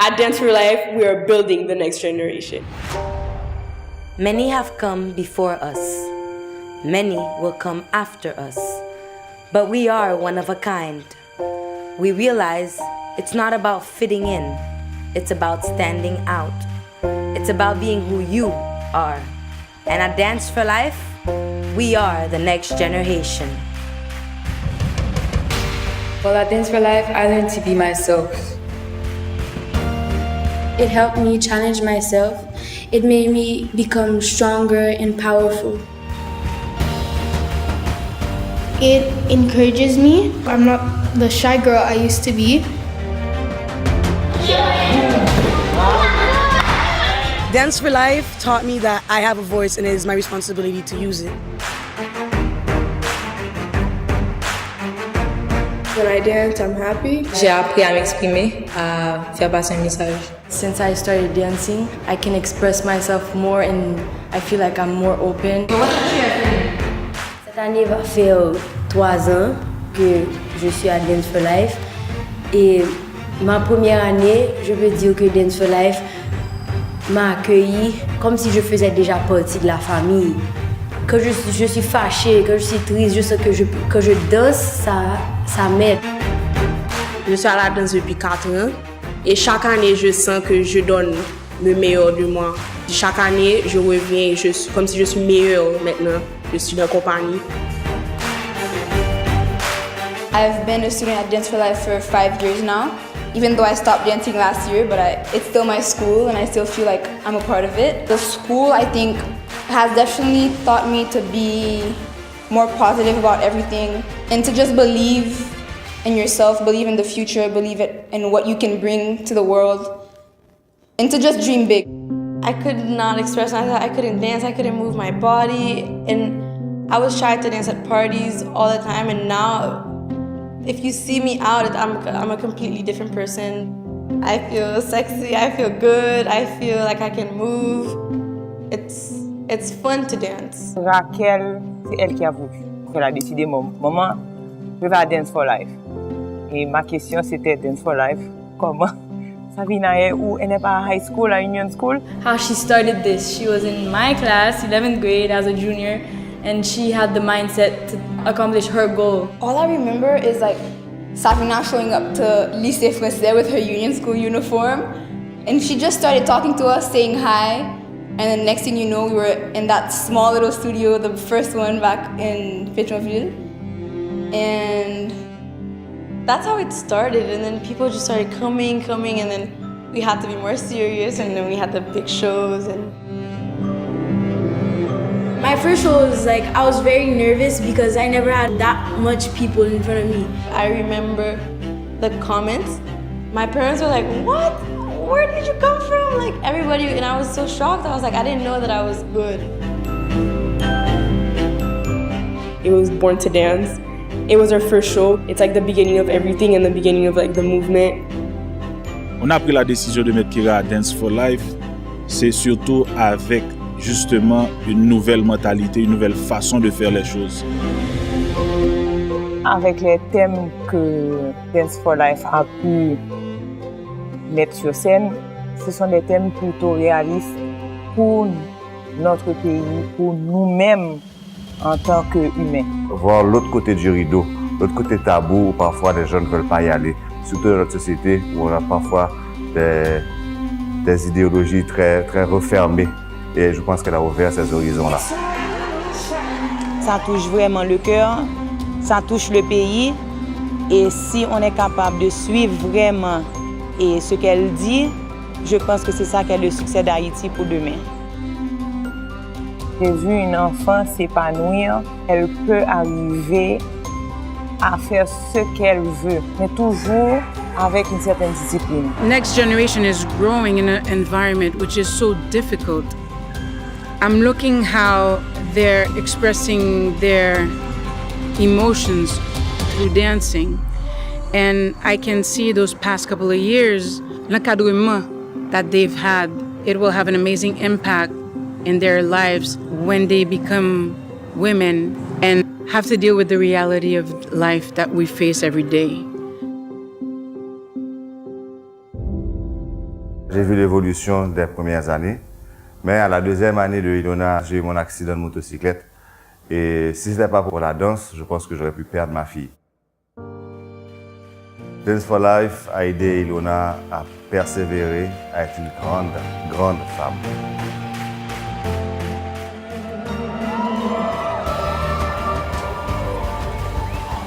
At Dance for Life, we are building the next generation. Many have come before us. Many will come after us. But we are one of a kind. We realize it's not about fitting in. It's about standing out. It's about being who you are. And at Dance for Life, we are the next generation. Well, at Dance for Life, I learned to be myself. It helped me challenge myself. It made me become stronger and powerful. It encourages me. I'm not the shy girl I used to be. Dance for Life taught me that I have a voice and it is my responsibility to use it. When I dance, I'm happy. J'ai appris à m'exprimer, à faire passer un message. Since I started dancing, I can express myself more and I feel like I'm more open. Cette année va faire 3 ans que je suis à Dance for Life. Et ma première année, je peux dire que Dance for Life m'a accueilli comme si je faisais déjà partie de la famille. Quand je suis fâchée, quand je suis triste, je sais que je danse, ça m'aide. Je suis à la danse depuis 4 ans et chaque année, je sens que je donne le meilleur de moi. Chaque année, je reviens et comme si je suis meilleure maintenant. Je suis dans la compagnie. I've been a student at Dance for Life for 5 years now. Even though I stopped dancing last year, but it's still my school and I still feel like I'm a part of it. The school, I think, has definitely taught me to be more positive about everything and to just believe in yourself, believe in the future, believe in what you can bring to the world, and to just dream big. I could not express myself, I couldn't dance, I couldn't move my body, and I was shy to dance at parties all the time, and now if you see me out, I'm a completely different person. I feel sexy, I feel good, I feel like I can move. It's fun to dance. Raquel, c'est elle qui a voulu. Elle a décidé, maman, je vais à Dance for Life. Et ma question c'était Dance for Life, comment? Savina est où? Elle n'est pas à high school, à Union School? How she started this, she was in my class, 11th grade as a junior, and she had the mindset to accomplish her goal. All I remember is like Savina showing up to Lycée Français with her Union School uniform, and she just started talking to us, saying hi. And then next thing you know, we were in that small little studio, the first one back in Pétionville. And that's how it started. And then people just started coming, and then we had to be more serious, and then we had the big shows. And My first show was like, I was very nervous because I never had that much people in front of me. I remember the comments. My parents were like, what? Where did you come from? Like everybody, and I was so shocked. I was like, I didn't know that I was good. It was Born to Dance. It was our first show. It's like the beginning of everything and the beginning of like the movement. On a pris la décision de mettre Kira à Dance for Life. C'est surtout avec justement une nouvelle mentalité, une nouvelle façon de faire les choses. Avec les thèmes que Dance for Life a pu mettre sur scène, ce sont des thèmes plutôt réalistes pour notre pays, pour nous-mêmes en tant qu'humains. Voir l'autre côté du rideau, l'autre côté tabou où parfois les gens ne veulent pas y aller, surtout dans notre société où on a parfois des idéologies très, très refermées. Et je pense qu'elle a ouvert ces horizons-là. Ça touche vraiment le cœur, ça touche le pays. Et si on est capable de suivre vraiment et ce qu'elle dit, je pense que c'est ça qui est le succès d'Haïti pour demain. J'ai vu une enfant s'épanouir, elle peut arriver à faire ce qu'elle veut, mais toujours avec une certaine discipline. Next generation is growing in an environment which is so difficult. I'm looking how they're expressing their emotions through dancing. And I can see those past couple of years, l'encadrement that they've had, it will have an amazing impact in their lives when they become women and have to deal with the reality of life that we face every day. J'ai vu l'évolution des premières années, mais à la deuxième année de Ilona, j'ai eu mon accident de motocyclette. Et si ce n'était pas pour la danse, je pense que j'aurais pu perdre ma fille. Dance for Life a aidé Ilona à persévérer, à être une grande, grande femme.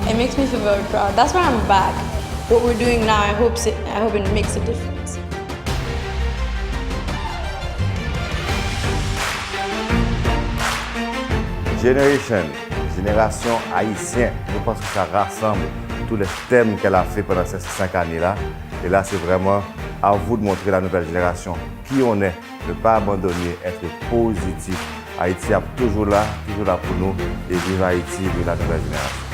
It makes me feel very proud. That's why I'm back. What we're doing now, I hope it makes a difference. Génération haïtienne, je pense que ça rassemble tous les thèmes qu'elle a fait pendant ces 5 années-là. Et là, c'est vraiment à vous de montrer la nouvelle génération qui on est, ne pas abandonner, être positif. Haïti est toujours là pour nous et vive Haïti, vive la nouvelle génération.